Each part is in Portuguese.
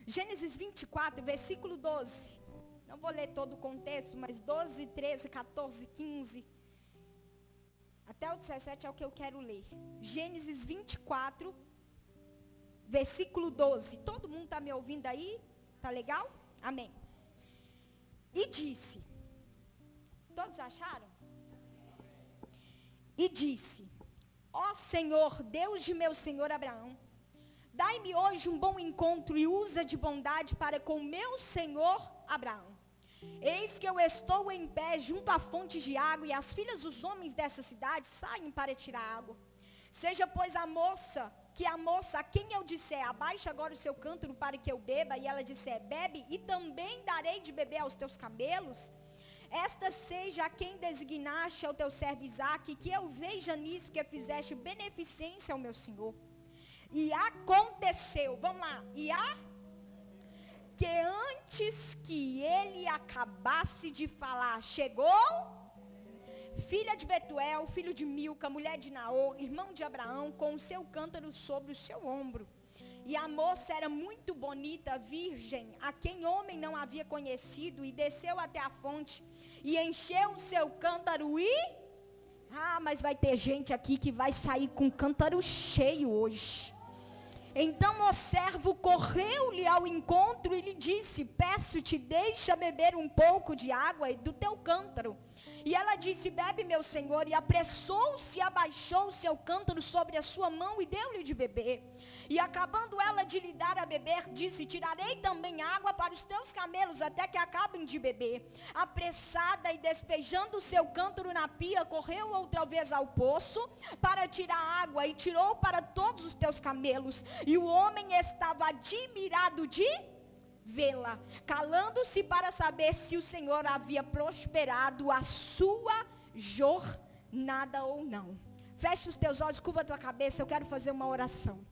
Gênesis 24, versículo 12. Não vou ler todo o contexto, mas 12, 13, 14, 15. Até o 17 é o que eu quero ler. Gênesis 24, versículo 12. Todo mundo está me ouvindo aí? Tá legal? Amém. E disse. Todos acharam? E disse: ó Senhor, Deus de meu senhor Abraão, dai-me hoje um bom encontro e usa de bondade para com meu senhor Abraão. Eis que eu estou em pé junto à fonte de água, e as filhas dos homens dessa cidade saem para tirar água. Seja, pois, a moça a quem eu disser, abaixa agora o seu cântaro para que eu beba, e ela disser, bebe, e também darei de beber aos teus camelos. Esta seja a quem designaste ao teu servo Isaque, que eu veja nisso que fizeste beneficência ao meu senhor. E aconteceu, vamos lá, que antes que ele acabasse de falar, chegou filha de Betuel, filho de Milca, mulher de Naor, irmão de Abraão, com o seu cântaro sobre o seu ombro. E a moça era muito bonita, virgem, a quem homem não havia conhecido, e desceu até a fonte, e encheu o seu cântaro mas vai ter gente aqui que vai sair com o cântaro cheio hoje. Então o servo correu-lhe ao encontro e lhe disse, peço-te, deixa beber um pouco de água do teu cântaro. E ela disse, bebe meu senhor, e apressou-se e abaixou o seu cântaro sobre a sua mão e deu-lhe de beber. E acabando ela de lhe dar a beber, disse, tirarei também água para os teus camelos, até que acabem de beber. Apressada e despejando o seu cântaro na pia, correu outra vez ao poço para tirar água, e tirou para todos os teus camelos. E o homem estava admirado de vê-la, calando-se para saber se o Senhor havia prosperado a sua jornada ou não. Feche os teus olhos, curva a tua cabeça, eu quero fazer uma oração.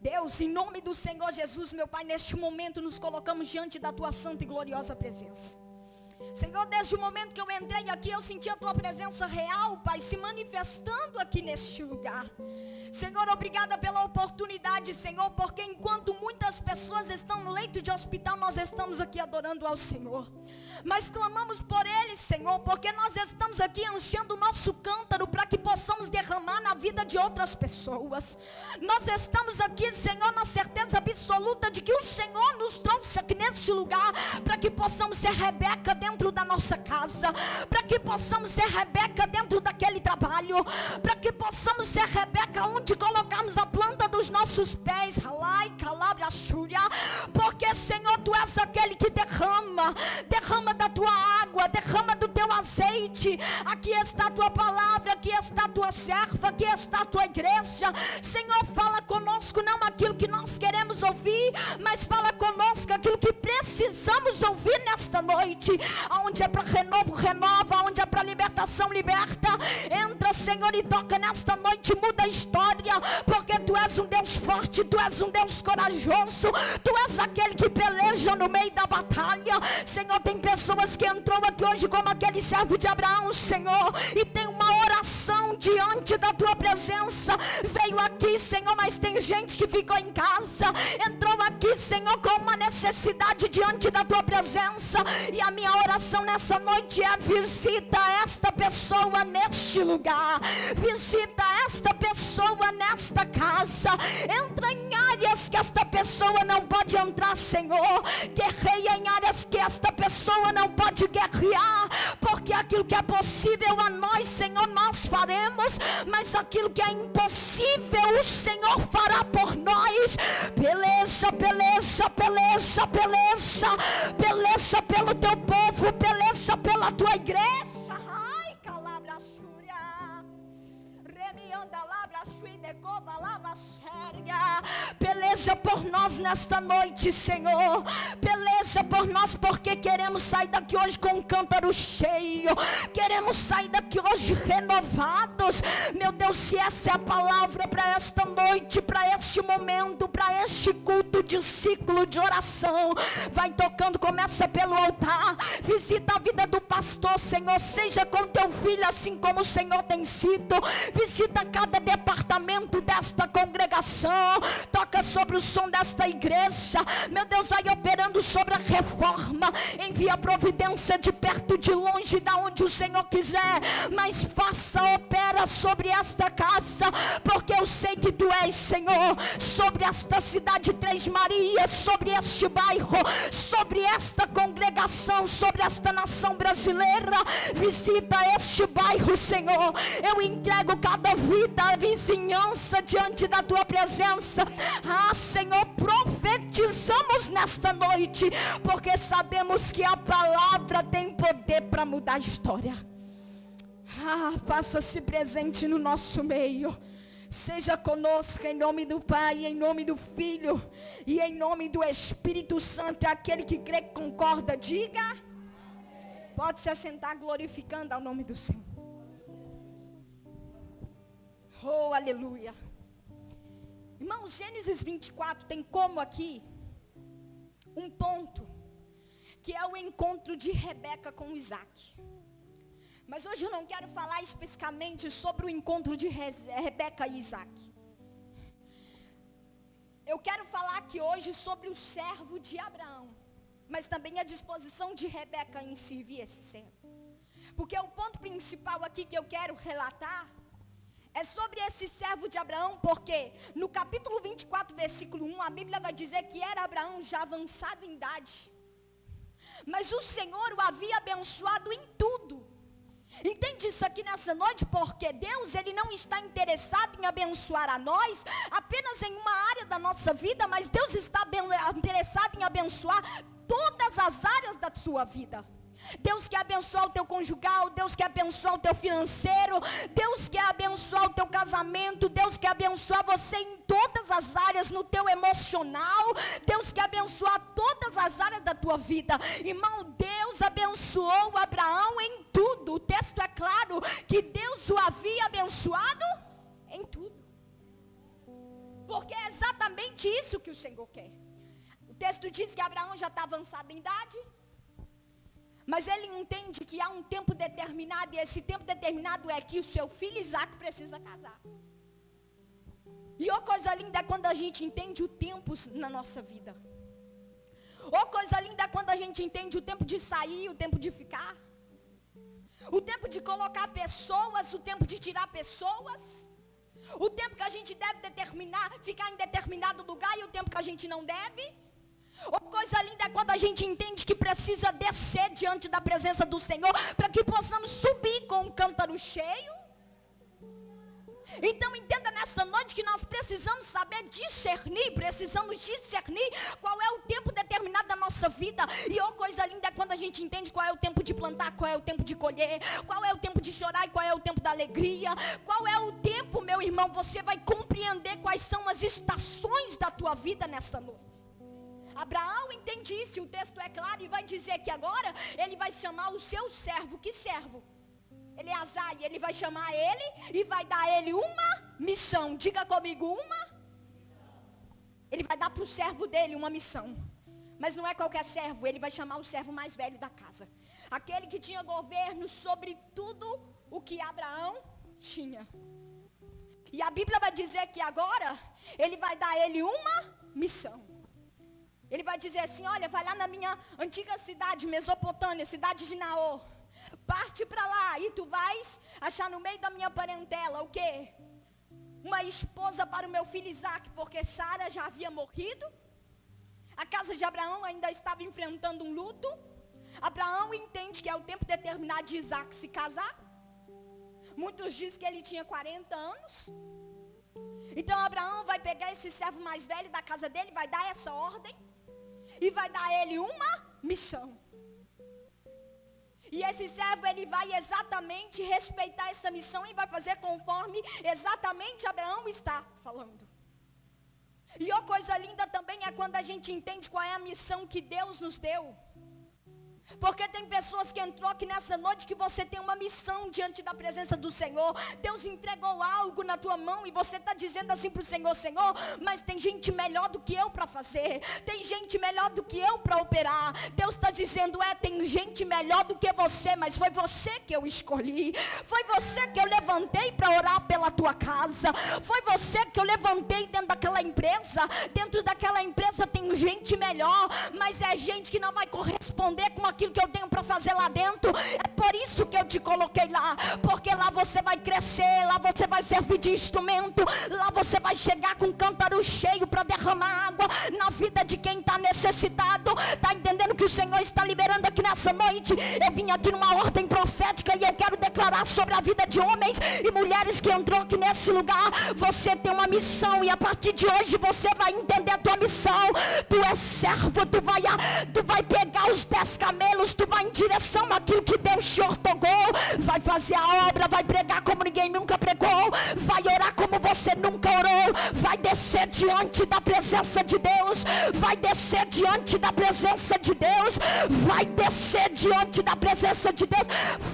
Deus, em nome do Senhor Jesus, meu Pai, neste momento nos colocamos diante da tua santa e gloriosa presença. Senhor, desde o momento que eu entrei aqui, eu senti a tua presença real, Pai, se manifestando aqui neste lugar. Senhor, obrigada pela oportunidade, Senhor, porque enquanto muitas pessoas estão no leito de hospital, nós estamos aqui adorando ao Senhor. Mas clamamos por eles, Senhor, porque nós estamos aqui enchendo o nosso cântaro para que possamos derramar na vida de outras pessoas. Nós estamos aqui, Senhor, na certeza absoluta de que o Senhor nos trouxe aqui neste lugar para que possamos ser Rebeca dentro da nossa casa, para que possamos ser Rebeca dentro daquele trabalho, para que possamos ser Rebeca onde colocarmos a planta dos nossos pés, porque Senhor, tu és aquele que derrama da tua água, derrama do teu azeite. Aqui está a tua palavra, aqui está a tua serva, aqui está a tua igreja. Senhor, fala conosco, não aquilo que nós queremos ouvir, mas fala conosco aquilo que precisamos ouvir nesta noite. Aonde é para renovo, renova, aonde é para libertação, liberta. Entra, Senhor, e toca nesta noite, muda a história, porque tu és um Deus forte, tu és um Deus corajoso, tu és aquele que peleja no meio da batalha. Senhor, tem pessoas que entrou aqui hoje como aquele servo de Abraão, Senhor, e tem uma oração diante da tua presença. Veio aqui, Senhor, mas tem gente que ficou em casa, entrou aqui, Senhor, com uma necessidade diante da tua presença. E a minha oração nessa noite é: visita esta pessoa neste lugar, visita esta pessoa nesta casa, entra em áreas que esta pessoa não pode entrar, Senhor, guerreia em áreas que esta pessoa não pode guerrear, porque aquilo que é possível a nós, Senhor, nós faremos, mas aquilo que é impossível o Senhor fará por nós. Peleja, peleja, peleja, peleja, peleja pelo teu povo, peleja pela tua igreja. Ai, calabra xúria, remianda labra xuide cova lava xerga. Peleja por nós nesta noite, Senhor, peleja por nós, porque queremos sair daqui hoje com um cântaro cheio, queremos sair daqui hoje renovados. Meu Deus, se essa é a palavra para esta noite, para este momento, para este culto momento de ciclo de oração. Vai tocando, começa pelo altar. Visita a vida do pastor, Senhor. Seja com teu filho assim como o Senhor tem sido. Visita cada departamento desta congregação. Toca sobre o som desta igreja. Meu Deus, vai operando sobre a reforma. Envia providência de perto, de longe, da onde o Senhor quiser. Mas faça, opera sobre esta casa, porque eu sei que tu és, Senhor, sobre esta cidade Três Marias, sobre este bairro, sobre esta congregação, sobre esta nação brasileira. Visita este bairro, Senhor. Eu entrego cada vida, a vizinhança diante da tua presença. Senhor, profetizamos nesta noite, porque sabemos que a palavra tem poder para mudar a história. Faça-se presente no nosso meio. Seja conosco em nome do Pai, em nome do Filho e em nome do Espírito Santo. Aquele que crê que concorda, diga. Pode se assentar glorificando ao nome do Senhor. Oh, aleluia. Irmãos, Gênesis 24 tem como aqui um ponto, que é o encontro de Rebeca com Isaac. Mas hoje eu não quero falar especificamente sobre o encontro de Rebeca e Isaac. Eu quero falar aqui hoje sobre o servo de Abraão, mas também a disposição de Rebeca em servir esse servo. Porque o ponto principal aqui que eu quero relatar é sobre esse servo de Abraão, porque no capítulo 24, versículo 1, a Bíblia vai dizer que era Abraão já avançado em idade, mas o Senhor o havia abençoado em tudo. Entende isso aqui nessa noite? Porque Deus, Ele não está interessado em abençoar a nós apenas em uma área da nossa vida, mas Deus está interessado em abençoar todas as áreas da sua vida. Deus quer abençoar o teu conjugal, Deus quer abençoar o teu financeiro, Deus quer abençoar o teu casamento, Deus quer abençoar você em todas as áreas, no teu emocional, Deus quer abençoar todas as áreas da tua vida. Irmão, Deus abençoou Abraão em tudo. O texto é claro que Deus o havia abençoado em tudo, porque é exatamente isso que o Senhor quer. O texto diz que Abraão já está avançado em idade, mas ele entende que há um tempo determinado, e esse tempo determinado é que o seu filho Isaac precisa casar. E coisa linda é quando a gente entende o tempo na nossa vida. Coisa linda é quando a gente entende o tempo de sair, o tempo de ficar, o tempo de colocar pessoas, o tempo de tirar pessoas, o tempo que a gente deve ficar em determinado lugar e o tempo que a gente não deve. Coisa linda é quando a gente entende que precisa descer diante da presença do Senhor, para que possamos subir com o cântaro cheio. Então entenda nessa noite que nós precisamos saber discernir, qual é o tempo determinado da nossa vida. E coisa linda é quando a gente entende qual é o tempo de plantar, qual é o tempo de colher, qual é o tempo de chorar e qual é o tempo da alegria, qual é o tempo, meu irmão. Você vai compreender quais são as estações da tua vida nesta noite. Abraão entende isso, o texto é claro, e vai dizer que agora ele vai chamar o seu servo. Que servo? Eleazar. E ele vai chamar ele e vai dar a ele uma missão. Diga comigo, uma. Ele vai dar para o servo dele uma missão. Mas não é qualquer servo, ele vai chamar o servo mais velho da casa, aquele que tinha governo sobre tudo o que Abraão tinha. E a Bíblia vai dizer que agora ele vai dar a ele uma missão. Ele vai dizer assim: olha, vai lá na minha antiga cidade, Mesopotâmia, cidade de Naor. Parte para lá e tu vais achar no meio da minha parentela o quê? Uma esposa para o meu filho Isaac, porque Sara já havia morrido. A casa de Abraão ainda estava enfrentando um luto. Abraão entende que é o tempo determinado de Isaac se casar. Muitos dizem que ele tinha 40 anos. Então Abraão vai pegar esse servo mais velho da casa dele, vai dar essa ordem e vai dar a ele uma missão. E esse servo, ele vai exatamente respeitar essa missão e vai fazer conforme exatamente Abraão está falando. E coisa linda também é quando a gente entende qual é a missão que Deus nos deu. Porque tem pessoas que entrou aqui nessa noite que você tem uma missão diante da presença do Senhor. Deus entregou algo na tua mão e você está dizendo assim para o Senhor: Senhor, mas tem gente melhor do que eu para fazer. Tem gente melhor do que eu para operar. Deus está dizendo: tem gente melhor do que você, mas foi você que eu escolhi. Foi você que eu levantei para orar pela tua casa. Foi você que eu levantei dentro daquela empresa. Dentro daquela empresa tem gente melhor, mas é gente que não vai corresponder com aquilo que eu tenho para fazer lá dentro. É por isso que eu te coloquei lá, porque lá você vai crescer, lá você vai servir de instrumento, lá você vai chegar com um cântaro cheio para derramar água na vida de quem está necessitado. Está entendendo que o Senhor está liberando aqui nessa noite? Eu vim aqui numa ordem profética e eu quero declarar sobre a vida de homens e mulheres que entrou aqui nesse lugar. Você tem uma missão e a partir de hoje você vai entender a tua missão. Tu és servo, tu vai pegar os 10 camelos, tu vai em direção àquilo que Deus te ortogou, vai fazer a obra, vai pregar como ninguém nunca pregou, vai orar como você nunca orou, vai descer diante da presença de Deus, vai descer diante da presença de Deus, vai descer diante da presença de Deus.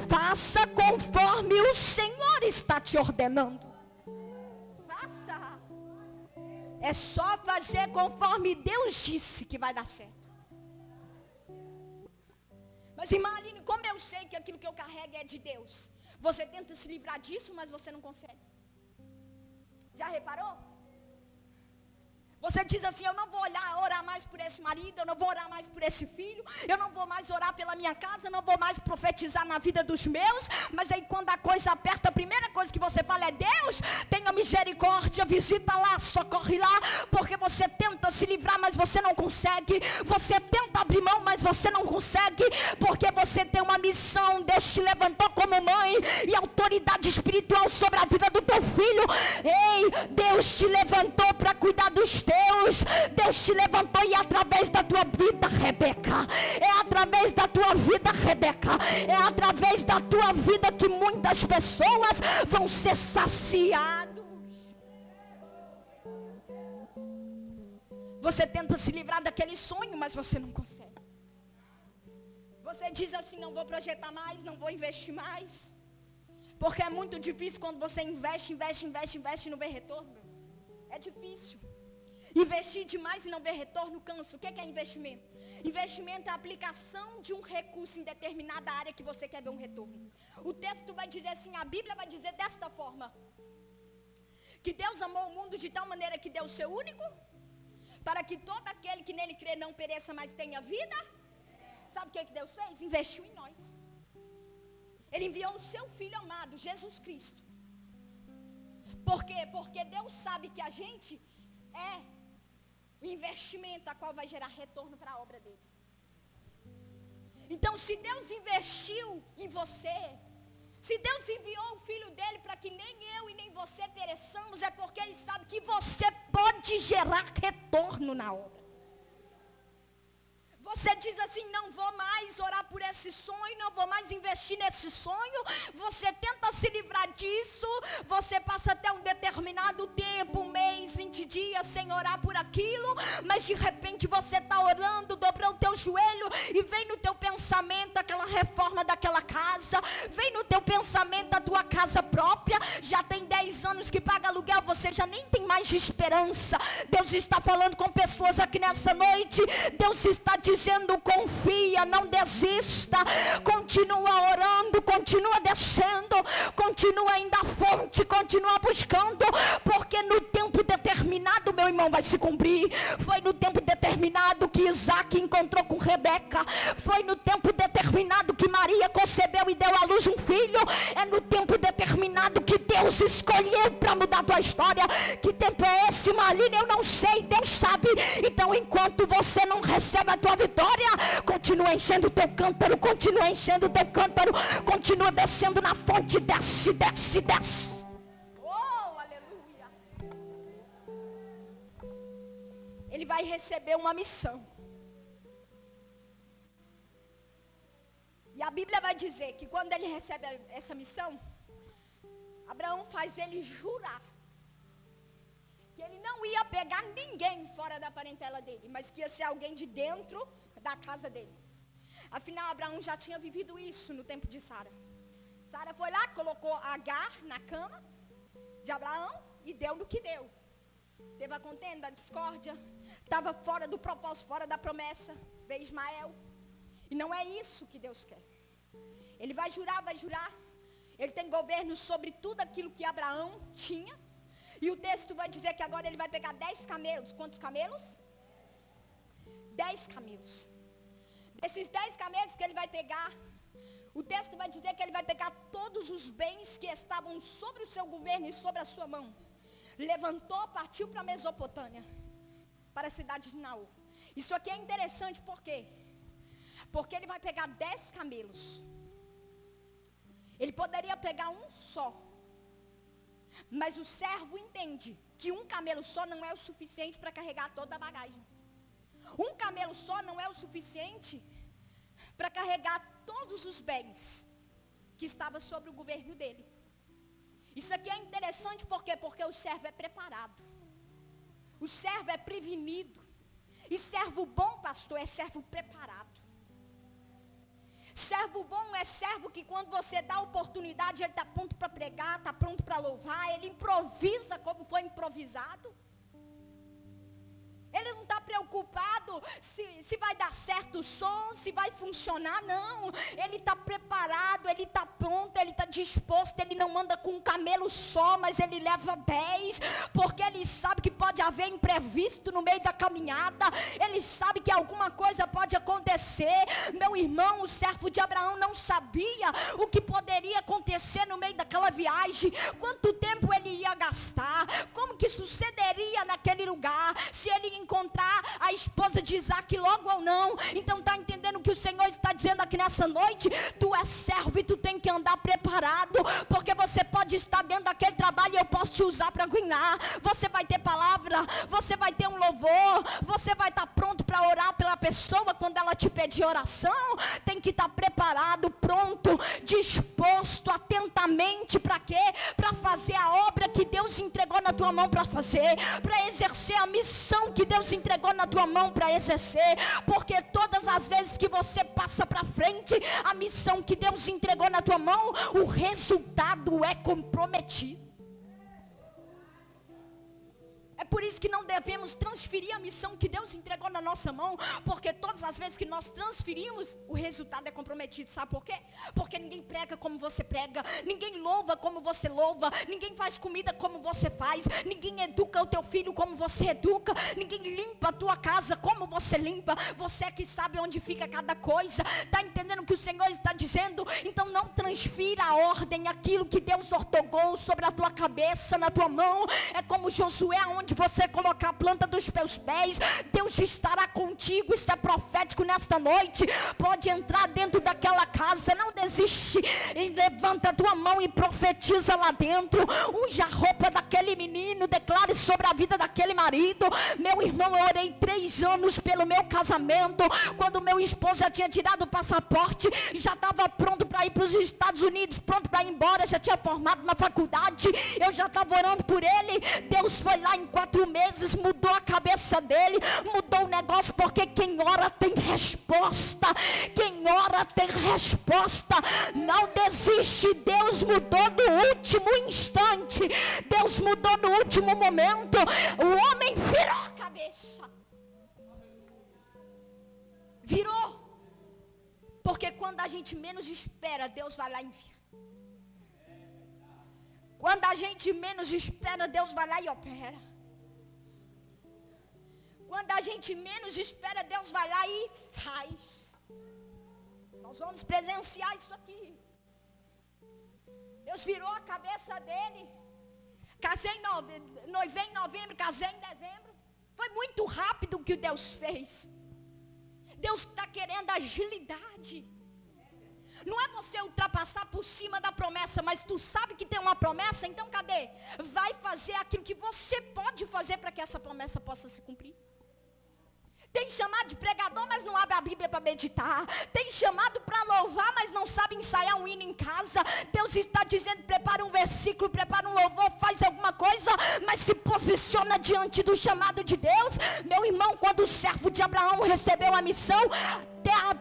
Faça conforme o Senhor está te ordenando. Faça. É só fazer conforme Deus disse que vai dar certo. Mas irmã Aline, como eu sei que aquilo que eu carrego é de Deus? Você tenta se livrar disso, mas você não consegue. Já reparou? Você diz assim: eu não vou orar mais por esse marido, eu não vou orar mais por esse filho, eu não vou mais orar pela minha casa, eu não vou mais profetizar na vida dos meus. Mas aí quando a coisa aperta, a primeira coisa que você fala é: Deus, tenha misericórdia, visita lá, socorre lá. Porque você tenta se livrar, mas você não consegue. Você tenta abrir mão, mas você não consegue. Porque você tem uma missão. Deus te levantou como mãe e autoridade espiritual sobre a vida do teu filho. Ei, Deus te levantou para cuidar dos teus. Deus te levantou e através da tua vida, Rebeca, é através da tua vida, Rebeca, é através da tua vida que muitas pessoas vão ser saciados. Você tenta se livrar daquele sonho, mas você não consegue. Você diz assim: não vou projetar mais, não vou investir mais, porque é muito difícil quando você investe e não vê retorno. É difícil. Investir demais e não ver retorno cansa. O que é investimento? Investimento é a aplicação de um recurso em determinada área que você quer ver um retorno. O texto vai dizer assim, a Bíblia vai dizer desta forma: que Deus amou o mundo de tal maneira que deu o seu único, para que todo aquele que nele crê não pereça, mas tenha vida. Sabe o que Deus fez? Investiu em nós. Ele enviou o seu Filho amado, Jesus Cristo. Por quê? Porque Deus sabe que a gente é o investimento a qual vai gerar retorno para a obra dele. Então, se Deus investiu em você, se Deus enviou o Filho dele para que nem eu e nem você pereçamos, é porque ele sabe que você pode gerar retorno na obra. Você diz assim: não vou mais orar por esse sonho, não vou mais investir nesse sonho. Você tenta se livrar disso. Você passa até um determinado tempo, um mês, 20 dias sem orar por aquilo. Mas de repente você está orando, dobrou o teu joelho e vem no teu pensamento aquela reforma daquela casa. Vem no teu pensamento a tua casa própria. Já tem 10 anos que paga aluguel, você já nem tem mais esperança. Deus está falando com pessoas aqui nessa noite. Deus está dizendo: confia, não desista, continua orando, continua descendo, continua indo à fonte, continua buscando, porque no tempo determinado, meu irmão, vai se cumprir. Foi no tempo determinado que Isaac encontrou com Rebeca, foi no tempo determinado que Maria concebeu e deu à luz um filho, é no tempo determinado que Deus escolheu para mudar a tua história. Que tempo é esse, Marlene? Eu não sei, Deus sabe. Então, enquanto você não recebe a tua vitória, continua enchendo o teu cântaro, continua enchendo o teu cântaro, continua descendo na fonte, desce, desce, desce. Oh, aleluia. Ele vai receber uma missão. E a Bíblia vai dizer que quando ele recebe essa missão, Abraão faz ele jurar que ele não ia pegar ninguém fora da parentela dele, mas que ia ser alguém de dentro da casa dele. Afinal, Abraão já tinha vivido isso no tempo de Sara. Sara foi lá, colocou Agar na cama de Abraão e deu no que deu. Teve a contenda, a discórdia, estava fora do propósito, fora da promessa, veio Ismael. E não é isso que Deus quer. Ele vai jurar, ele tem governo sobre tudo aquilo que Abraão tinha. E o texto vai dizer que agora ele vai pegar 10 camelos. Quantos camelos? 10 camelos. Desses 10 camelos que ele vai pegar, o texto vai dizer que ele vai pegar todos os bens que estavam sobre o seu governo e sobre a sua mão. Levantou, partiu para a Mesopotâmia, para a cidade de Naú. Isso aqui é interessante, por quê? Porque ele vai pegar 10 camelos. Ele poderia pegar um só. Mas o servo entende que um camelo só não é o suficiente para carregar toda a bagagem. Um camelo só não é o suficiente para carregar todos os bens que estavam sobre o governo dele. Isso aqui é interessante por quê? Porque o servo é preparado. O servo é prevenido. E servo bom, pastor, é servo preparado. Servo bom é servo que quando você dá a oportunidade, ele está pronto para pregar, está pronto para louvar, ele improvisa como foi improvisado. Ele não está preocupado se vai dar certo o som, se vai funcionar, não. Ele está preparado, ele está pronto, ele está disposto. Ele não anda com um camelo só, mas ele leva 10. Porque ele sabe que pode haver imprevisto no meio da caminhada. Ele sabe que alguma coisa pode acontecer. Meu irmão, o servo de Abraão não sabia o que poderia acontecer no meio daquela viagem. Quanto tempo ele ia gastar. Como que sucederia naquele lugar. Se ele encontrar a esposa de Isaac logo ou não. Então está entendendo o que o Senhor está dizendo aqui nessa noite? Tu és servo e tu tem que andar preparado, porque você pode estar dentro daquele trabalho e eu posso te usar para ganhar. Você vai ter palavra, você vai ter um louvor, você vai estar pronto para orar pela pessoa quando ela te pedir oração. Tem que estar preparado, pronto, disposto atentamente para quê? Para fazer a obra que Deus entregou na tua mão para fazer, para exercer a missão que Deus entregou na tua mão para exercer. Porque todas as vezes que você passa para frente a missão que Deus entregou na tua mão, o resultado é comprometido. É por isso que não devemos transferir a missão que Deus entregou na nossa mão, porque todas as vezes que nós transferimos, o resultado é comprometido. Sabe por quê? Porque ninguém prega como você prega, ninguém louva como você louva, ninguém faz comida como você faz, ninguém educa o teu filho como você educa, ninguém limpa a tua casa como você limpa. Você é que sabe onde fica cada coisa. Está entendendo o que o Senhor está dizendo? Então não transfira a ordem, aquilo que Deus ortogou sobre a tua cabeça, na tua mão. É como Josué, onde você colocar a planta dos teus pés, Deus estará contigo. Isso é profético nesta noite. Pode entrar dentro daquela casa, não desiste, e levanta a tua mão e profetiza lá dentro. Unja a roupa daquele menino, declare sobre a vida daquele marido. Meu irmão, eu orei 3 anos pelo meu casamento. Quando meu esposo já tinha tirado o passaporte, já estava pronto para ir para os Estados Unidos, pronto para ir embora, já tinha formado na faculdade, eu já estava orando por ele. Deus foi lá em 4 meses, mudou a cabeça dele, mudou o negócio, porque quem ora tem resposta. Quem ora tem resposta. Não desiste. Deus mudou no último instante, Deus mudou no último momento. O homem virou a cabeça, virou, porque quando a gente menos espera, Deus vai lá e envia. Quando a gente menos espera, Deus vai lá e opera. Quando a gente menos espera, Deus vai lá e faz. Nós vamos presenciar isso aqui. Deus virou a cabeça dele. Noivei em novembro, casei em dezembro. Foi muito rápido o que Deus fez. Deus está querendo agilidade. Não é você ultrapassar por cima da promessa, mas tu sabe que tem uma promessa, então cadê? Vai fazer aquilo que você pode fazer para que essa promessa possa se cumprir. Tem chamado de pregador, mas não abre a Bíblia para meditar. Tem chamado para louvar, mas não sabe ensaiar um hino em casa. Deus está dizendo, prepara um versículo, prepara um louvor, faz alguma coisa, mas se posiciona diante do chamado de Deus. Meu irmão, quando o servo de Abraão recebeu a missão,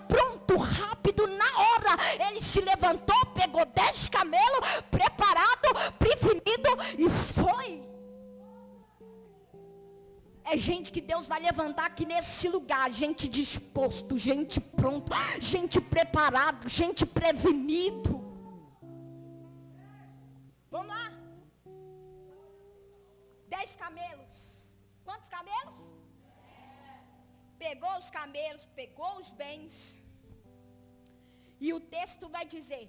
pronto, rápido, na hora, ele se levantou, pegou 10 camelos, preparado, prevenido e foi. É gente que Deus vai levantar aqui nesse lugar, gente disposto, gente pronto, gente preparado, gente prevenido. Vamos lá. 10 camelos. Quantos camelos? Pegou os camelos, pegou os bens. E o texto vai dizer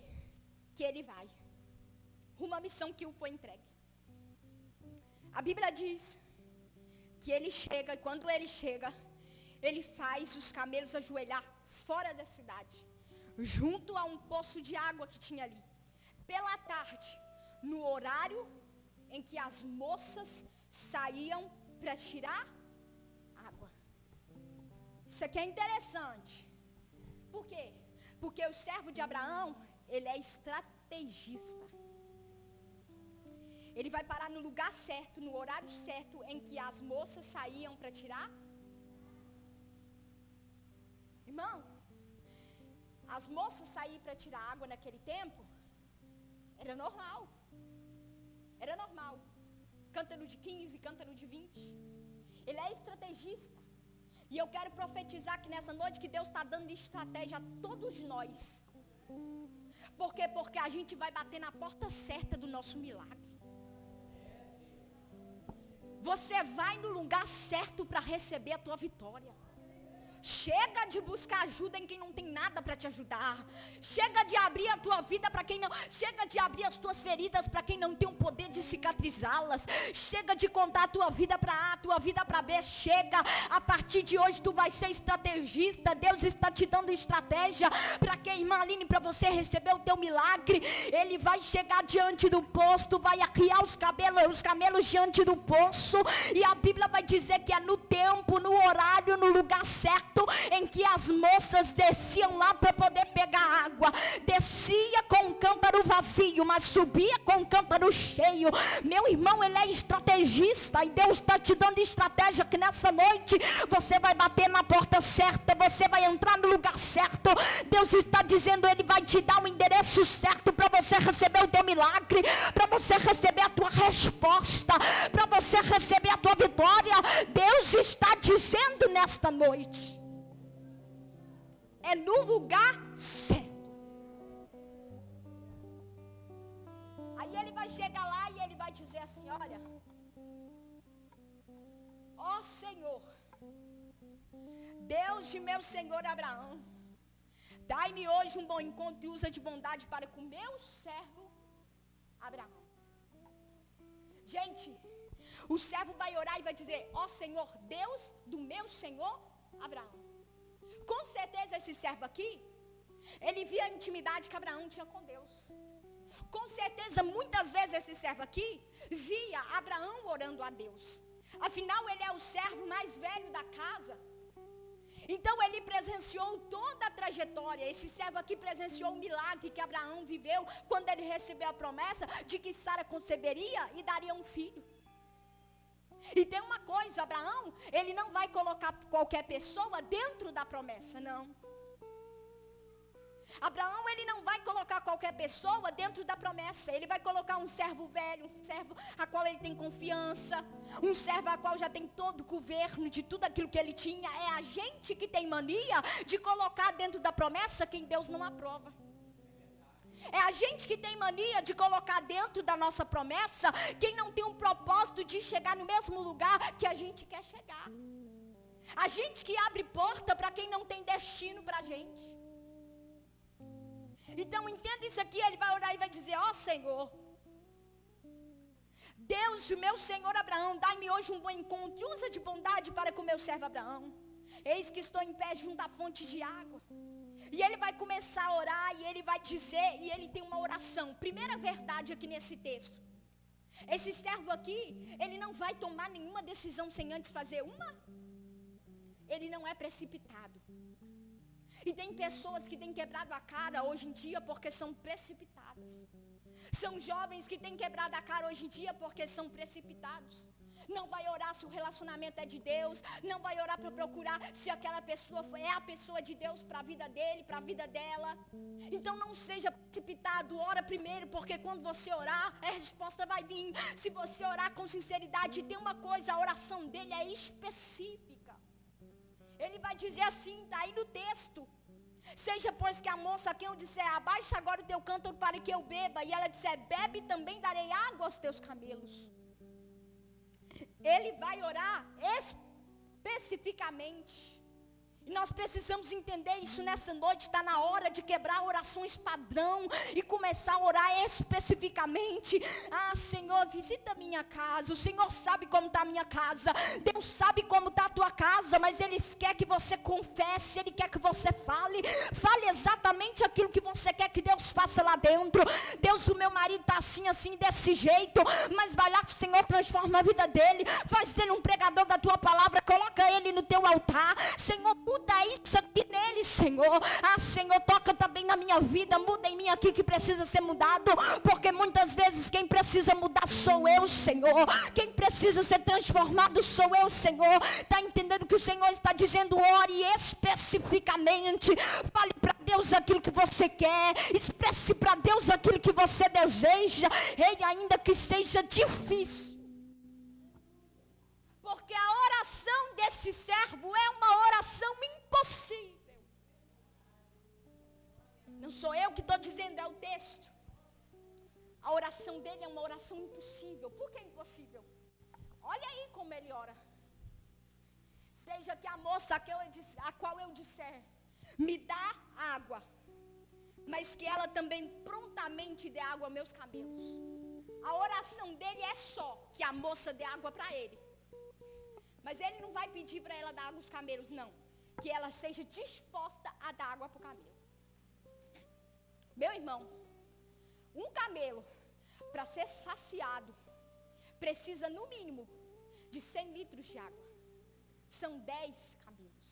que ele vai. Uma missão que o foi entregue. A Bíblia diz que ele chega, e quando ele chega, ele faz os camelos ajoelhar fora da cidade, junto a um poço de água que tinha ali. Pela tarde, no horário em que as moças saíam para tirar água. Isso aqui é interessante. Por quê? Porque o servo de Abraão, ele é estrategista. Ele vai parar no lugar certo, no horário certo, em que as moças saíam para tirar. Irmão, as moças saíam para tirar água naquele tempo, era normal. Era normal. Cântaro de 15, cântaro de 20. Ele é estrategista. E eu quero profetizar que nessa noite que Deus está dando estratégia a todos nós. Por quê? Porque a gente vai bater na porta certa do nosso milagre. Você vai no lugar certo para receber a tua vitória. Chega de buscar ajuda em quem não tem nada para te ajudar. Chega de abrir a tua vida para quem não. Chega de abrir as tuas feridas para quem não tem o poder de cicatrizá-las. Chega de contar a tua vida para A, a tua vida para B. Chega. A partir de hoje tu vai ser estrategista. Deus está te dando estratégia para que, irmã Aline, para você receber o teu milagre. Ele vai chegar diante do poço, tu vai arriar os camelos diante do poço. E a Bíblia vai dizer que é no tempo, no horário, no lugar certo, em que as moças desciam lá para poder pegar água. Descia com um cântaro vazio, mas subia com um cântaro cheio. Meu irmão, ele é estrategista, e Deus está te dando estratégia que nessa noite você vai bater na porta certa, você vai entrar no lugar certo. Deus está dizendo, ele vai te dar o endereço certo para você receber o teu milagre, para você receber a tua resposta, para você receber a tua vitória. Deus está dizendo nesta noite, é no lugar certo. Aí ele vai chegar lá e ele vai dizer assim, olha, ó Senhor, Deus de meu Senhor Abraão, dai-me hoje um bom encontro e usa de bondade para com meu servo Abraão. Gente, o servo vai orar e vai dizer, ó Senhor, Deus do meu Senhor Abraão. Com certeza esse servo aqui, ele via a intimidade que Abraão tinha com Deus. Com certeza, muitas vezes esse servo aqui via Abraão orando a Deus. Afinal, ele é o servo mais velho da casa. Então ele presenciou toda a trajetória. Esse servo aqui presenciou o milagre que Abraão viveu quando ele recebeu a promessa de que Sara conceberia e daria um filho. E tem uma coisa, Abraão, ele não vai colocar qualquer pessoa dentro da promessa, não. Abraão, ele não vai colocar qualquer pessoa dentro da promessa. Ele vai colocar um servo velho, um servo a qual ele tem confiança, um servo a qual já tem todo o governo de tudo aquilo que ele tinha. É a gente que tem mania de colocar dentro da promessa quem Deus não aprova. É a gente que tem mania de colocar dentro da nossa promessa quem não tem um propósito de chegar no mesmo lugar que a gente quer chegar. A gente que abre porta para quem não tem destino para a gente. Então entenda isso aqui, ele vai orar e vai dizer, ó Senhor, Deus, o meu Senhor Abraão, dai-me hoje um bom encontro e usa de bondade para com meu servo Abraão. Eis que estou em pé junto à fonte de água. E ele vai começar a orar e ele vai dizer, e ele tem uma oração. Primeira verdade aqui nesse texto. Esse servo aqui, ele não vai tomar nenhuma decisão sem antes fazer uma. Ele não é precipitado. E tem pessoas que têm quebrado a cara hoje em dia porque são precipitadas. São jovens que têm quebrado a cara hoje em dia porque são precipitados. Não vai orar se o relacionamento é de Deus. Não vai orar para procurar se aquela pessoa é a pessoa de Deus para a vida dele, para a vida dela. Então não seja precipitado. Ora primeiro, porque quando você orar, a resposta vai vir. Se você orar com sinceridade, tem uma coisa, a oração dele é específica. Ele vai dizer assim, está aí no texto. Seja, pois, que a moça a quem eu disser, abaixa agora o teu cântaro para que eu beba, e ela disser, bebe, também darei água aos teus camelos. Ele vai orar especificamente. E nós precisamos entender isso nessa noite. Está na hora de quebrar orações padrão e começar a orar especificamente. Ah, Senhor, visita a minha casa. O Senhor sabe como está a minha casa. Deus sabe como está a tua casa. Mas Ele quer que você confesse. Ele quer que você fale. Fale exatamente aquilo que você quer que Deus faça lá dentro. Deus, o meu marido está assim, assim, desse jeito. Mas vai lá que o Senhor transforma a vida dele. Faz dele um pregador da tua palavra. Coloca ele no teu altar. Senhor, muda isso aqui nele, Senhor. Ah, Senhor, toca também na minha vida. Muda em mim aqui que precisa ser mudado. Porque muitas vezes quem precisa mudar sou eu, Senhor. Quem precisa ser transformado sou eu, Senhor. Está entendendo que o Senhor está dizendo? Ore especificamente. Fale para Deus aquilo que você quer. Expresse para Deus aquilo que você deseja. E ainda que seja difícil. Porque a oração desse servo é uma oração impossível. Não sou eu que estou dizendo, é o texto. A oração dele é uma oração impossível. Por que impossível? Olha aí como ele ora. Seja que a moça a qual eu disser, me dá água, mas que ela também prontamente dê água aos meus camelos. A oração dele é só que a moça dê água para ele. Mas ele não vai pedir para ela dar água aos camelos, não. Que ela seja disposta a dar água para o camelo. Meu irmão, um camelo, para ser saciado, precisa no mínimo de 100 litros de água. São 10 camelos.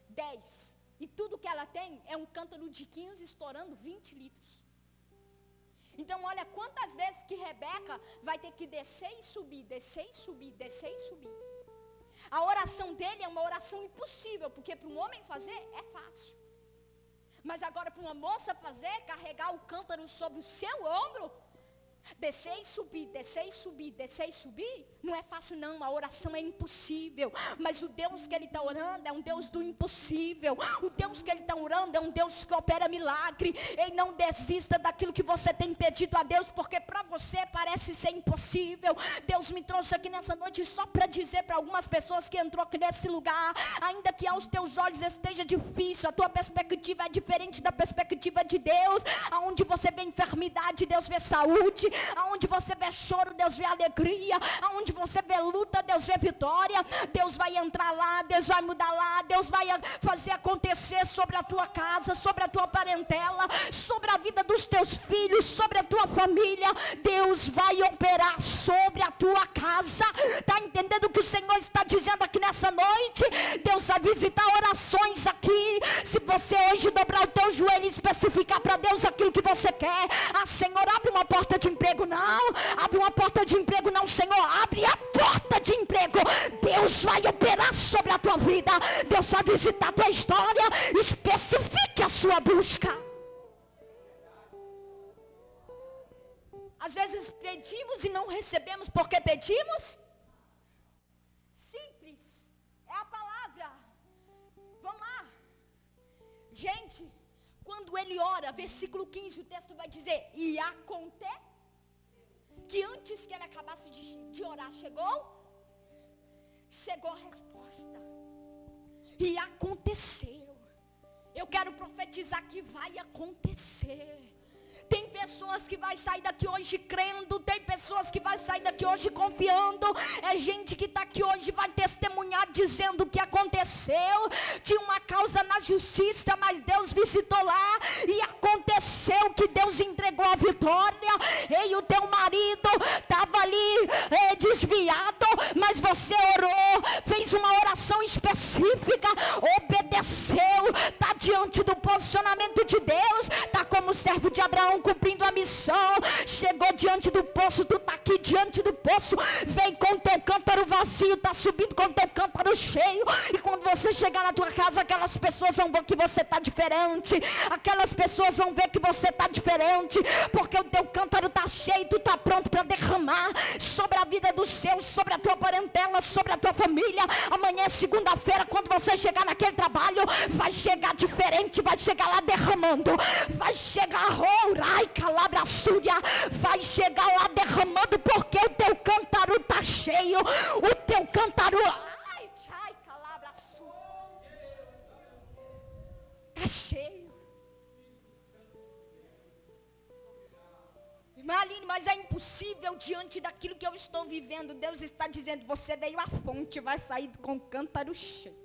10. E tudo que ela tem é um cântaro de 15 estourando 20 litros. Então olha quantas vezes que Rebeca vai ter que descer e subir, descer e subir, descer e subir. A oração dele é uma oração impossível, porque para um homem fazer é fácil. Mas agora para uma moça fazer, carregar o cântaro sobre o seu ombro, descer e subir, descer e subir, descer e subir, não é fácil não, a oração é impossível. Mas o Deus que ele está orando é um Deus do impossível. O Deus que ele está orando é um Deus que opera milagre. E não desista daquilo que você tem pedido a Deus, porque para você parece ser impossível. Deus me trouxe aqui nessa noite só para dizer para algumas pessoas que entrou aqui nesse lugar, ainda que aos teus olhos esteja difícil, a tua perspectiva é diferente da perspectiva de Deus. Aonde você vê enfermidade, Deus vê saúde. Aonde você vê choro, Deus vê alegria. Aonde você vê luta, Deus vê vitória. Deus vai entrar lá, Deus vai mudar lá. Deus vai fazer acontecer sobre a tua casa, sobre a tua parentela, sobre a vida dos teus filhos, sobre a tua família. Deus vai operar sobre a tua casa. Está entendendo o que o Senhor está dizendo aqui nessa noite? Deus vai visitar orações aqui. Se você hoje dobrar o teu joelho e especificar para Deus aquilo que você quer. Ah, Senhor, abre uma porta de emprego. Não, abre uma porta de emprego. Não, Senhor, abre a porta de emprego. Deus vai operar sobre a tua vida. Deus vai visitar a tua história. Especifique a sua busca. Às vezes pedimos e não recebemos porque pedimos. Simples, é a palavra. Vamos lá. Gente, quando ele ora, versículo 15, o texto vai dizer: e aconteceu que antes que ele acabasse de orar, chegou a resposta. E aconteceu. Eu quero profetizar que vai acontecer. Tem pessoas que vai sair daqui hoje crendo. Tem pessoas que vai sair daqui hoje confiando. É gente que está aqui hoje vai testemunhar dizendo que aconteceu. Tinha uma causa na justiça, mas Deus visitou lá e aconteceu que Deus entregou a vitória. E o teu marido estava ali desviado, mas você orou, fez uma oração específica, obedeceu, está diante do posicionamento de Deus, está como servo de Abraão cumprindo a missão. Chegou diante do poço, tu está aqui diante do poço, vem com o teu cântaro vazio, está subindo com o teu cântaro cheio. E quando você chegar na tua casa, aquelas pessoas vão ver que você está diferente. Aquelas pessoas vão ver que você está diferente, porque o teu cântaro está cheio, tu está pronto para derramar sobre a vida dos seus, sobre a tua parentela, sobre a tua família. Amanhã é segunda-feira, quando você chegar naquele trabalho, vai chegar diferente, vai chegar lá derramando, vai chegar rourai calabra súria, vai chegar lá derramando, porque o teu cântaro está cheio, o teu cântaro calabra súria está cheio. Irmã Aline, mas é impossível diante daquilo que eu estou vivendo. Deus está dizendo, você veio à fonte, vai sair com o cântaro cheio.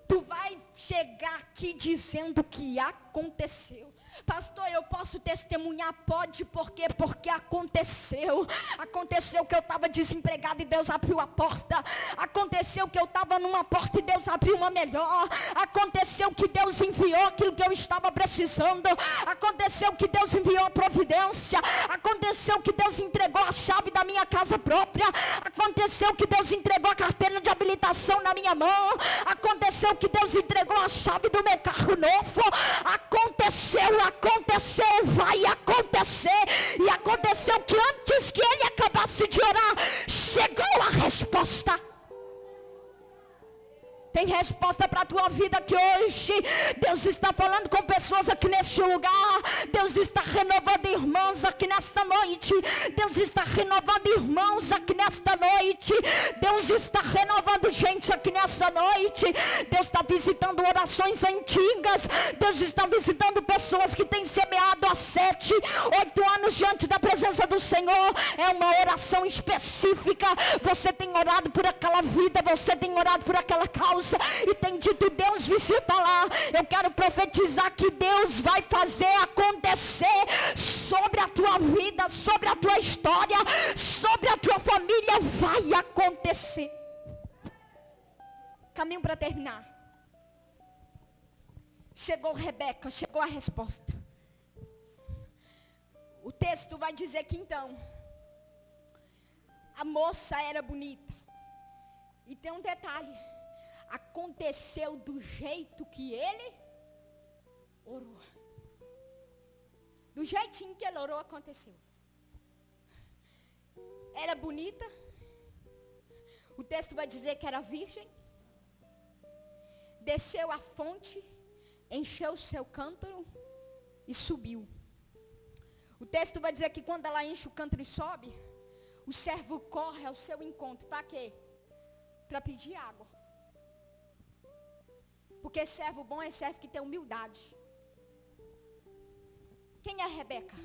Tu vai chegar aqui dizendo o que aconteceu. Pastor, eu posso testemunhar? Pode, por quê? Porque aconteceu. Aconteceu que eu estava desempregado e Deus abriu a porta. Aconteceu que eu estava numa porta e Deus abriu uma melhor. Aconteceu que Deus enviou aquilo que eu estava precisando. Aconteceu que Deus enviou a providência. Aconteceu que Deus entregou a chave da minha casa própria. Aconteceu que Deus entregou a carteira de habilitação na minha mão. Aconteceu que Deus entregou a chave do meu carro novo. Aconteceu, vai acontecer. E aconteceu que antes que ele acabasse de orar, chegou a resposta. Tem resposta para a tua vida que hoje Deus está falando com pessoas aqui neste lugar. Deus está renovando irmãos aqui nesta noite. Deus está renovando irmãos aqui nesta noite. Deus está renovando gente aqui nessa noite. Deus está visitando orações antigas. Deus está visitando pessoas que têm semeado há 7, 8 anos diante da presença do Senhor. É uma oração específica. Você tem orado por aquela vida, você tem orado por aquela causa e tem dito, Deus visita lá. Eu quero profetizar que Deus vai fazer acontecer sobre a tua vida, sobre a tua história, sobre a tua família. Vai acontecer. Caminho para terminar. Chegou Rebeca, chegou a resposta. O texto vai dizer que então a moça era bonita. E tem um detalhe. Aconteceu do jeito que ele orou. Do jeitinho que ele orou, aconteceu. Era bonita. O texto vai dizer que era virgem. Desceu à fonte, encheu o seu cântaro e subiu. O texto vai dizer que quando ela enche o cântaro e sobe, o servo corre ao seu encontro. Para quê? Para pedir água. Porque servo bom é servo que tem humildade. Quem é Rebeca?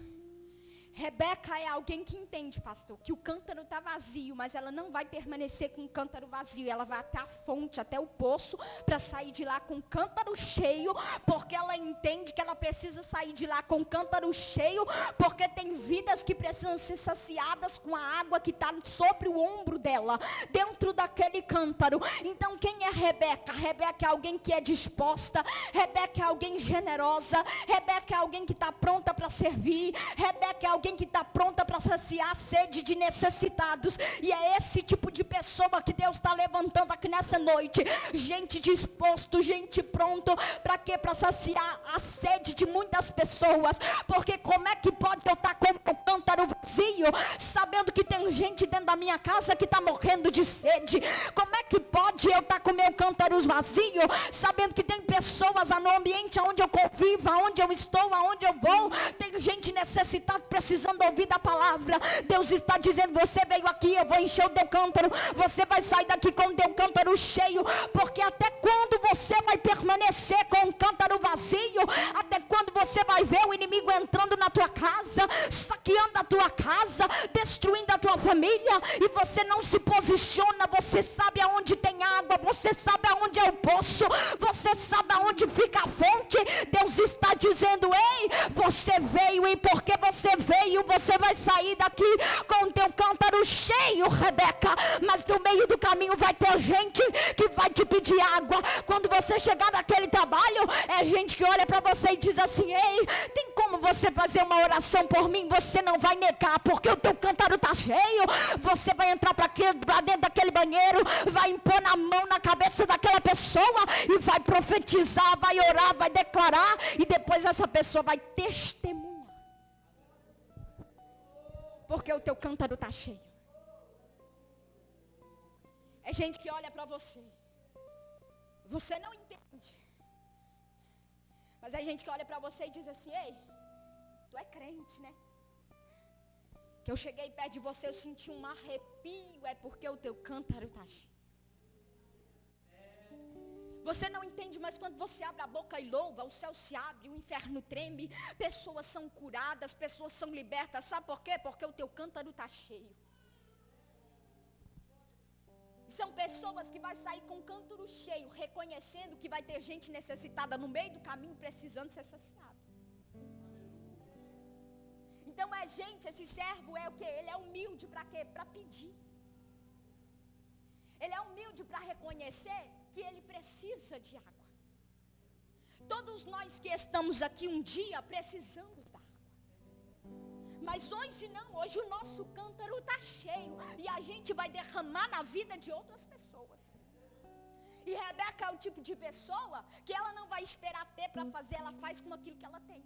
Rebeca é alguém que entende, pastor, que o cântaro está vazio, mas ela não vai permanecer com o cântaro vazio. Ela vai até a fonte, até o poço, para sair de lá com o cântaro cheio, porque ela entende que ela precisa sair de lá com o cântaro cheio, porque tem vidas que precisam ser saciadas com a água que está sobre o ombro dela, dentro daquele cântaro. Então quem é Rebeca? Rebeca é alguém que é disposta, Rebeca é alguém generosa, Rebeca é alguém que está pronta para servir, Rebeca é alguém que está pronta para saciar a sede de necessitados. E é esse tipo de pessoa que Deus está levantando aqui nessa noite. Gente disposto, gente pronto. Para quê? Para saciar a sede de muitas pessoas. Porque como é que pode eu estar com o cântaro vazio, sabendo que tem gente dentro da minha casa que está morrendo de sede? Como é que pode eu estar com o meu cântaro vazio, sabendo que tem pessoas no ambiente onde eu convivo, onde eu estou, aonde eu vou, tem gente necessitada precisando ouvir da palavra. Deus está dizendo, você veio aqui, eu vou encher o teu cântaro, você vai sair daqui com o teu cântaro cheio. Porque até quando você vai permanecer com o cântaro vazio? Até quando você vai ver o inimigo entrando na tua casa, saqueando a tua casa, destruindo a tua família, e você não se posiciona? Você sabe aonde tem água, você sabe aonde é o poço, você sabe aonde fica a fonte. Deus está dizendo, ei, você veio, e porque você veio, você vai sair daqui com o teu cântaro cheio, Rebeca. Mas no meio do caminho vai ter gente que vai te pedir água. Quando você chegar naquele trabalho, é gente que olha para você e diz assim, ei, tem como você fazer uma oração por mim, você não vai negar, porque o teu cântaro está cheio. Você vai entrar para dentro daquele banheiro, vai impor na mão na cabeça daquela pessoa e vai profetizar, vai orar, vai declarar, e depois essa pessoa vai testemunhar, porque o teu cântaro está cheio. É gente que olha para você, você não entende, mas é gente que olha para você e diz assim: ei, tu é crente, né? Que eu cheguei perto de você, eu senti um arrepio, é porque o teu cântaro está cheio. Você não entende, mas quando você abre a boca e louva, o céu se abre, o inferno treme, pessoas são curadas, pessoas são libertas. Sabe por quê? Porque o teu cântaro está cheio. São pessoas que vão sair com o cântaro cheio, reconhecendo que vai ter gente necessitada no meio do caminho, precisando ser saciado. Então é gente, esse servo é o quê? Ele é humilde para quê? Para pedir. Ele é humilde para reconhecer que ele precisa de água. Todos nós que estamos aqui um dia precisamos da água. Mas hoje não, hoje o nosso cântaro está cheio. E a gente vai derramar na vida de outras pessoas. E Rebeca é o tipo de pessoa que ela não vai esperar ter para fazer, ela faz com aquilo que ela tem.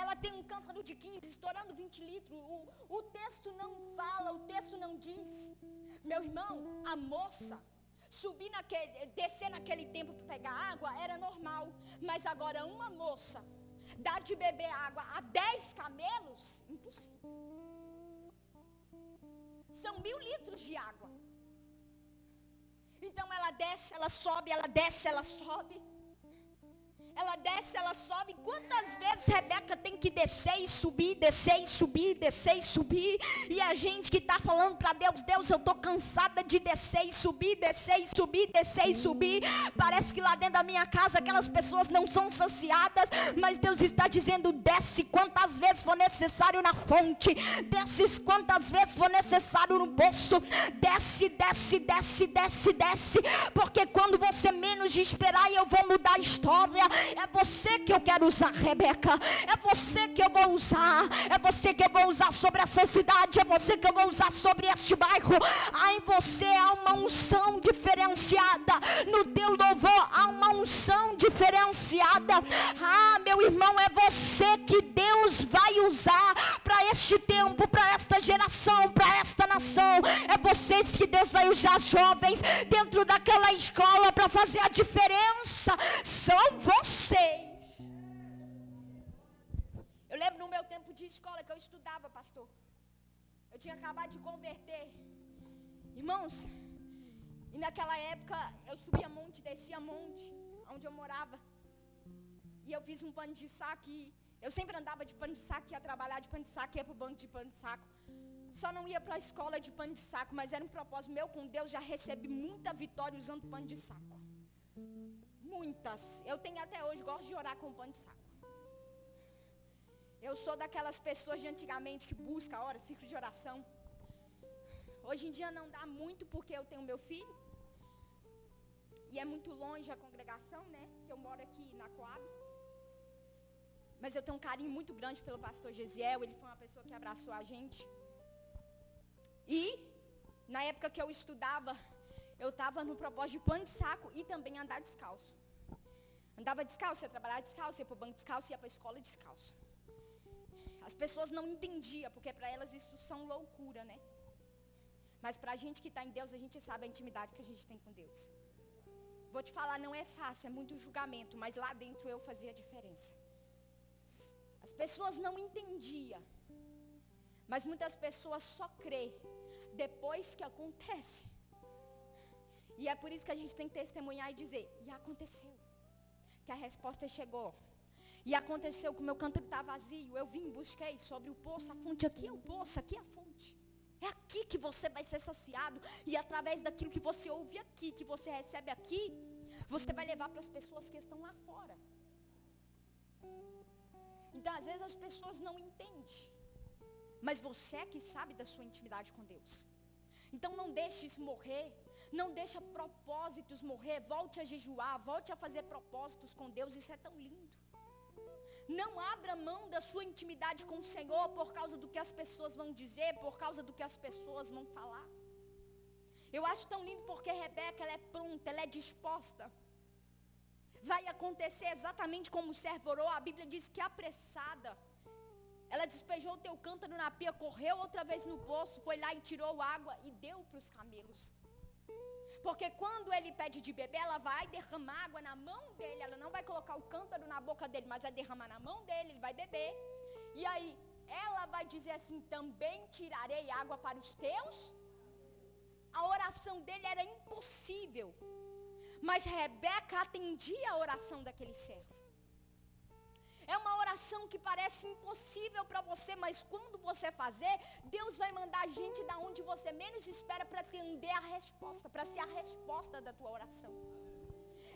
Ela tem um cântaro de 15, estourando 20 litros. O texto não fala, o texto não diz. Meu irmão, a moça descer naquele tempo para pegar água era normal. Mas agora uma moça dá de beber água a 10 camelos, impossível. São 1000 litros de água. Então ela desce, ela sobe, ela desce, ela sobe. Ela desce, ela sobe. Quantas vezes Rebeca tem que descer e subir, descer e subir, descer e subir. E a gente que está falando para Deus: Deus, eu estou cansada de descer e subir, descer e subir, descer e subir. Parece que lá dentro da minha casa aquelas pessoas não são saciadas. Mas Deus está dizendo: desce quantas vezes for necessário na fonte. Desce quantas vezes for necessário no poço. Desce, desce, desce, desce, desce. Porque quando você menos esperar, eu vou mudar a história. É você que eu quero usar, Rebeca. É você que eu vou usar. É você que eu vou usar sobre essa cidade. É você que eu vou usar sobre este bairro. Em você há uma unção diferenciada. No teu louvor há uma unção diferenciada. Meu irmão, é você que Deus vai usar para este tempo, para esta geração, para esta nação. É vocês que Deus vai usar, jovens, dentro daquela escola para fazer a diferença. São vocês. Eu lembro no meu tempo de escola que eu estudava, pastor. Eu tinha acabado de converter. Irmãos, e naquela época eu subia monte, descia monte, onde eu morava. E eu fiz um pano de saco e eu sempre andava de pano de saco, ia trabalhar de pano de saco, ia para o banco de pano de saco. Só não ia para a escola de pano de saco, mas era um propósito meu com Deus. Já recebi muita vitória usando pano de saco. Muitas. Eu tenho até hoje, gosto de orar com pano de saco. Eu sou daquelas pessoas de antigamente que busca a hora, ciclo de oração. Hoje em dia não dá muito porque eu tenho meu filho. E é muito longe a congregação, né? Que eu moro aqui na Coab. Mas eu tenho um carinho muito grande pelo pastor Gesiel. Ele foi uma pessoa que abraçou a gente. E na época que eu estudava, eu estava no propósito de pano de saco e também andar descalço. Andava descalço, ia trabalhar descalço, ia para o banco descalço, ia para a escola descalço. As pessoas não entendiam, porque para elas isso são loucura, né? Mas para a gente que está em Deus, a gente sabe a intimidade que a gente tem com Deus. Vou te falar, não é fácil, é muito julgamento, mas lá dentro eu fazia a diferença. As pessoas não entendiam, mas muitas pessoas só crê depois que acontece. E é por isso que a gente tem que testemunhar e dizer: e aconteceu, que a resposta chegou. E aconteceu que o meu cântaro está vazio. Eu vim, busquei sobre o poço, a fonte. Aqui é o poço, aqui é a fonte. É aqui que você vai ser saciado. E através daquilo que você ouve aqui, que você recebe aqui, você vai levar para as pessoas que estão lá fora. Então às vezes as pessoas não entendem, mas você é que sabe da sua intimidade com Deus. Então não deixe isso morrer. Não deixe propósitos morrer. Volte a jejuar, volte a fazer propósitos com Deus. Isso é tão lindo. Não abra mão da sua intimidade com o Senhor por causa do que as pessoas vão dizer, por causa do que as pessoas vão falar. Eu acho tão lindo porque Rebeca, ela é pronta, ela é disposta. Vai acontecer exatamente como o servo orou. A Bíblia diz que apressada, ela despejou o teu cântaro na pia, correu outra vez no poço, foi lá e tirou água e deu para os camelos. Porque quando ele pede de beber, ela vai derramar água na mão dele. Ela não vai colocar o cântaro na boca dele, mas vai derramar na mão dele, ele vai beber. E aí, ela vai dizer assim, também tirarei água para os teus. A oração dele era impossível. Mas Rebeca atendia a oração daquele servo. É uma oração que parece impossível para você, mas quando você fazer, Deus vai mandar gente da onde você menos espera para atender a resposta, para ser a resposta da tua oração.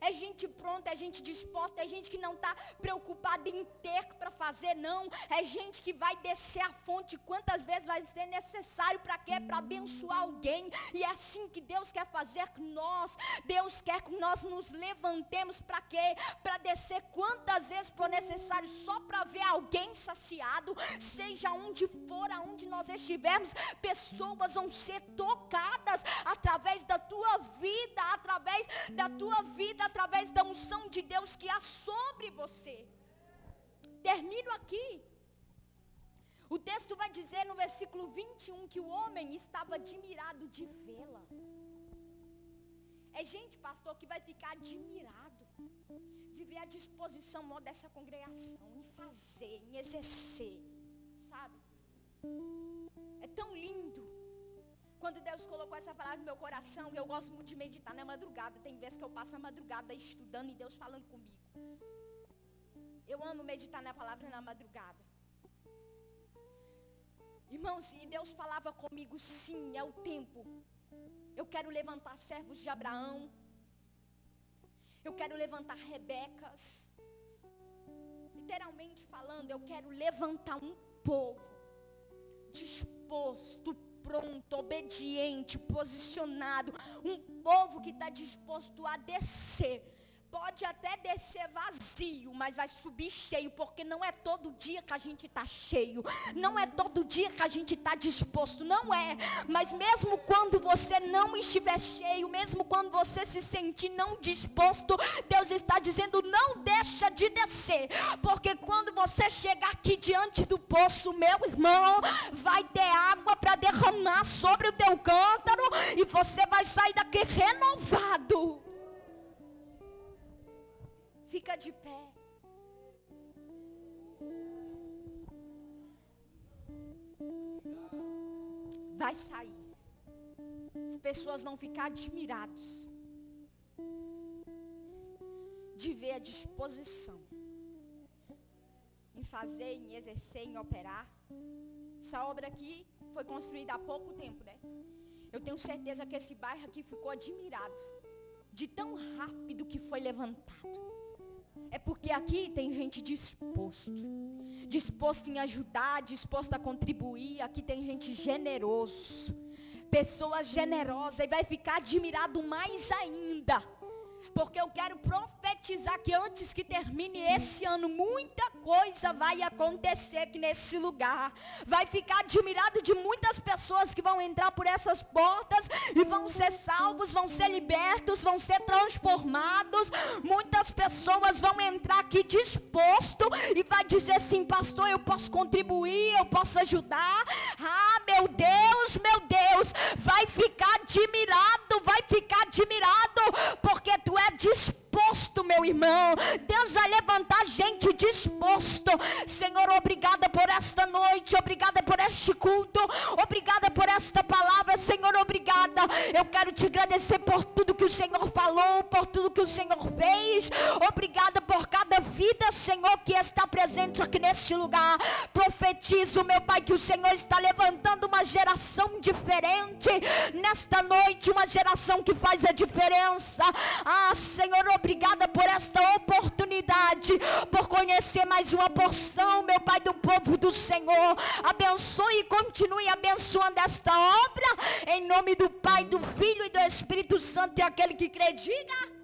É gente pronta, é gente disposta, é gente que não está preocupada em ter para fazer, não. É gente que vai descer a fonte quantas vezes vai ser necessário. Para quê? Para abençoar alguém. E é assim que Deus quer fazer com nós. Deus quer que nós nos levantemos para quê? Para descer quantas vezes for necessário, só para ver alguém saciado. Seja onde for, aonde nós estivermos, pessoas vão ser tocadas através da tua vida, através da tua vida, através da unção de Deus que há sobre você. Termino aqui. O texto vai dizer no versículo 21 que o homem estava admirado de vê-la. É gente, pastor, que vai ficar admirado de ver a disposição dessa congregação em fazer, em exercer, sabe? É tão lindo. Quando Deus colocou essa palavra no meu coração, eu gosto muito de meditar na madrugada. Tem vezes que eu passo a madrugada estudando e Deus falando comigo. Eu amo meditar na palavra na madrugada. Irmãos, e Deus falava comigo, sim, é o tempo. Eu quero levantar servos de Abraão. Eu quero levantar Rebecas. Literalmente falando, eu quero levantar um povo disposto, pronto, obediente, posicionado. Um povo que está disposto a descer. Pode até descer vazio, mas vai subir cheio, porque não é todo dia que a gente está cheio, não é todo dia que a gente está disposto, não é. Mas mesmo quando você não estiver cheio, mesmo quando você se sentir não disposto, Deus está dizendo, não deixa de descer, porque quando você chegar aqui diante do poço, meu irmão, vai ter água para derramar sobre o teu cântaro, e você vai sair daqui renovado. Fica de pé. Vai sair. As pessoas vão ficar admiradas de ver a disposição em fazer, em exercer, em operar. Essa obra aqui foi construída há pouco tempo, né? Eu tenho certeza que esse bairro aqui ficou admirado de tão rápido que foi levantado. É porque aqui tem gente disposto em ajudar, disposto a contribuir. Aqui tem gente generoso, pessoas generosas, e vai ficar admirado mais ainda, porque eu quero profetizar que antes que termine esse ano, muita coisa vai acontecer aqui nesse lugar. Vai ficar admirado de muitas pessoas que vão entrar por essas portas e vão ser salvos, vão ser libertos, vão ser transformados. Muitas pessoas vão entrar aqui disposto e vai dizer assim, pastor, eu posso contribuir, eu posso ajudar. Ah, meu Deus, vai ficar admirado, porque tu é disposto, meu irmão. Deus vai levantar gente disposto. Senhor, obrigada por esta noite, obrigada por este culto, obrigada por esta palavra, Senhor, obrigada. Eu quero te agradecer por tudo que o Senhor falou, por tudo que o Senhor fez. Obrigada por cada vida, Senhor, que está presente aqui neste lugar. Profetizo, meu Pai, que o Senhor está levantando uma geração diferente nesta noite, uma geração que faz a diferença. Ah, Senhor, obrigada por esta oportunidade, por conhecer mais uma porção, meu Pai, do povo do Senhor. Abençoe e continue abençoando esta obra, em nome do Pai, do Filho e do Espírito Santo. E aquele que crê, diga